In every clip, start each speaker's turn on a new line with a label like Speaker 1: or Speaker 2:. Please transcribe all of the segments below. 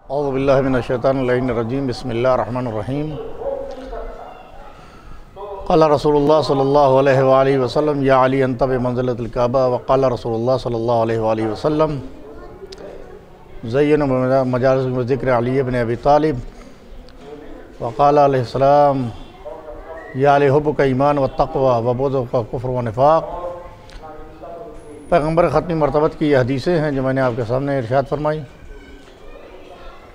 Speaker 1: اعوذ باللہ من الشیطان الرجیم بسم اللہ الرحمن الرحیم قال رسول اللہ صلی اللہ علیہ وآلہ وسلم یا علی انت بمنزلۃ الکعبہ وقال رسول اللہ صلی اللہ علیہ وآلہ وسلم زین مجالس ذکر علی بن ابی طالب وقال علیہ السلام یا علی حبک ایمان والتقوی وبغضک کفر و نفاق۔ پیغمبر ختمی مرتبت کی یہ حدیثیں ہیں جو میں نے آپ کے سامنے ارشاد فرمائی۔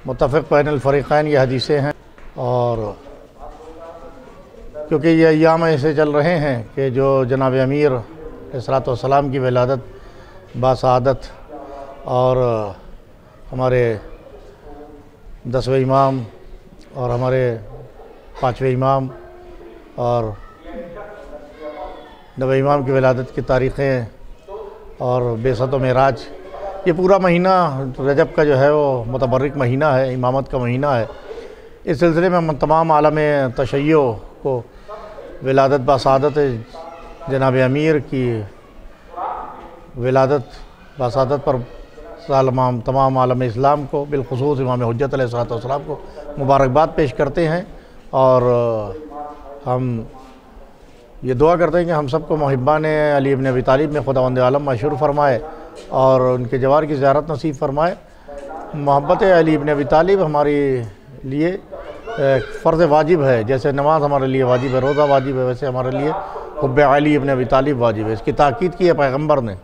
Speaker 1: متفق بین الفریقین یہ حدیثیں ہیں، اور کیونکہ یہ ایام ایسے چل رہے ہیں کہ جو جناب امیر علیہ السلام کی ولادت باسعادت اور ہمارے 10ویں امام اور ہمارے 5ویں امام اور 9ویں امام کی ولادت کی تاریخیں اور بعثت و معراج، یہ پورا مہینہ رجب کا جو ہے وہ متبرک مہینہ ہے، امامت کا مہینہ ہے۔ اس سلسلے میں تمام عالم تشیع کو ولادت باسعادت جناب امیر کی ولادت باسعادت پر تمام عالم اسلام کو بالخصوص امام حجت علیہ السلام کو مبارکباد پیش کرتے ہیں، اور ہم یہ دعا کرتے ہیں کہ ہم سب کو محبان علی بن ابی طالب میں خداوند عالم مشہور فرمائے اور ان کے جوار کی زیارت نصیب فرمائے۔ محبت علی بن ابی طالب ہمارے لیے فرض واجب ہے، جیسے نماز ہمارے لیے واجب ہے، روزہ واجب ہے، ویسے ہمارے لیے حب علی بن ابی طالب واجب ہے۔ اس کی تاکید کی ہے پیغمبر نے،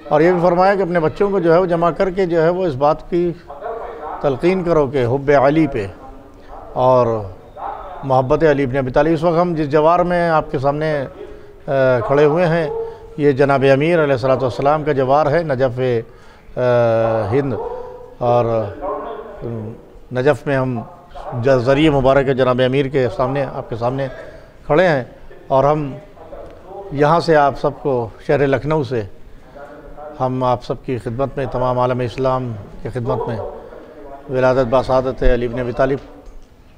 Speaker 1: اور یہ بھی فرمایا کہ اپنے بچوں کو جو ہے وہ جمع کر کے جو ہے وہ اس بات کی تلقین کرو کہ حب علی پہ اور محبت علی بن ابی طالب۔ اس وقت ہم جس جوار میں آپ کے سامنے کھڑے ہوئے ہیں یہ جناب امیر علیہ السلام کا جوار ہے، نجف ہند، اور نجف میں ہم ذریعہ مبارک جناب امیر کے سامنے آپ کے سامنے کھڑے ہیں، اور ہم یہاں سے آپ سب کو شہر لکھنؤ سے ہم آپ سب کی خدمت میں، تمام عالم اسلام کی خدمت میں ولادت باسعادت علی بن ابی طالب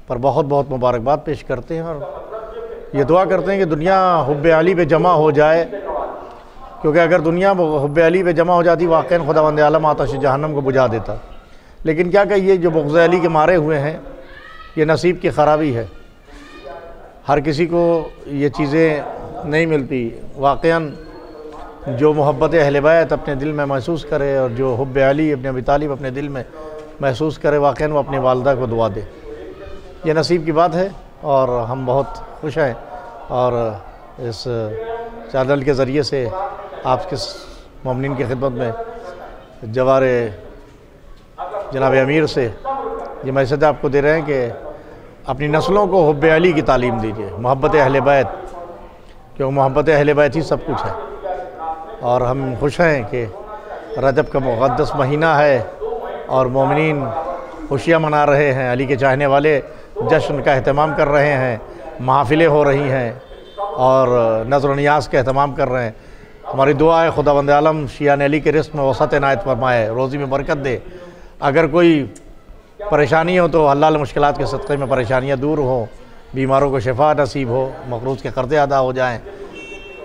Speaker 1: پر بہت بہت مبارکباد پیش کرتے ہیں، اور یہ دعا کرتے ہیں کہ دنیا حب علی پہ جمع ہو جائے، کیونکہ اگر دنیا حب علی پہ جمع ہو جاتی واقعاً خداوند عالم آتش جہنم کو بجھا دیتا۔ لیکن کیا کہ یہ جو بغض علی کے مارے ہوئے ہیں یہ نصیب کی خرابی ہے، ہر کسی کو یہ چیزیں نہیں ملتی۔ واقعاً جو محبت اہل بیت اپنے دل میں محسوس کرے اور جو حب علی ابن ابی طالب اپنے دل میں محسوس کرے، واقعاً وہ اپنی والدہ کو دعا دے، یہ نصیب کی بات ہے، اور ہم بہت خوش ہیں، اور اس چینل کے ذریعے سے آپ کے مومنین کی خدمت میں جوار جناب امیر سے یہ میسج آپ کو دے رہے ہیں کہ اپنی نسلوں کو حب علی کی تعلیم دیجیے، محبت اہل بیت، کیونکہ محبت اہل بیت ہی سب کچھ ہے۔ اور ہم خوش ہیں کہ رجب کا مقدس مہینہ ہے اور مومنین خوشیاں منا رہے ہیں، علی کے چاہنے والے جشن کا اہتمام کر رہے ہیں، محافلیں ہو رہی ہیں اور نذر و نیاز کا اہتمام کر رہے ہیں۔ ہماری دعا ہے خداوند عالم شیعان علی کے رزق میں وسعت عنایت فرمائے، روزی میں برکت دے۔ اگر کوئی پریشانی ہو تو حلال مشکلات کے صدقے میں پریشانیاں دور ہوں، بیماروں کو شفا نصیب ہو، مقروض کے قرضے ادا ہو جائیں،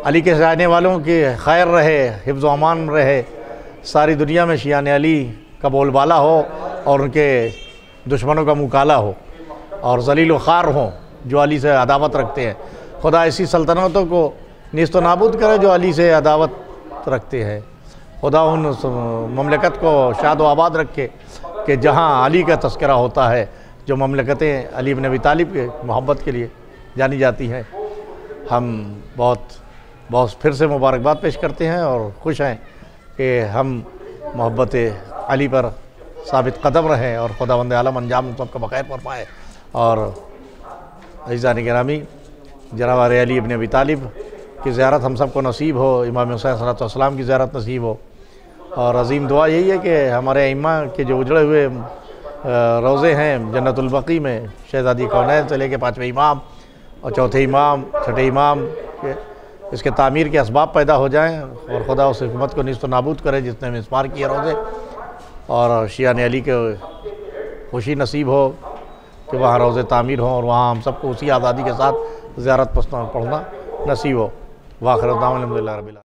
Speaker 1: علی کے چاہنے والوں کی خیر رہے، حفظ و امان رہے، ساری دنیا میں شیعان علی کا بول بالا ہو اور ان کے دشمنوں کا منہ کالا ہو، اور ذلیل و خوار ہوں جو علی سے عداوت رکھتے ہیں۔ خدا ایسی سلطنتوں کو نیست و نابود کرے جو علی سے عداوت رکھتے ہیں۔ خدا ان مملکت کو شاد و آباد رکھے کہ جہاں علی کا تذکرہ ہوتا ہے، جو مملکتیں علی بن ابی طالب کے محبت کے لیے جانی جاتی ہیں۔ ہم بہت پھر سے مبارکباد پیش کرتے ہیں اور خوش ہیں کہ ہم محبت علی پر ثابت قدم رہیں، اور خداوند عالم انجام سب کا بخیر فرمائے۔ اور عزیزان گرامی، جناب علی بن ابی طالب کی زیارت ہم سب کو نصیب ہو، امام حسین صلی اللہ علیہ وسلم کی زیارت نصیب ہو، اور عظیم دعا یہی ہے کہ ہمارے ائمہ کے جو اجڑے ہوئے روضے ہیں جنت البقیع میں، شہزادی کونین سے لے کے 5ویں امام اور 4تھے امام 6ٹھے امام، اس کے تعمیر کے اسباب پیدا ہو جائیں، اور خدا اس حکومت کو نیست و نابود کرے جس نے مسمار کیے روزے، اور شیعان علی کے خوشی نصیب ہو کہ وہاں روزے تعمیر ہوں، اور وہاں ہم سب کو اسی آزادی کے ساتھ زیارت پڑھنا نصیب ہو۔ وآخر دعوانا الحمدللہ رب العالمین۔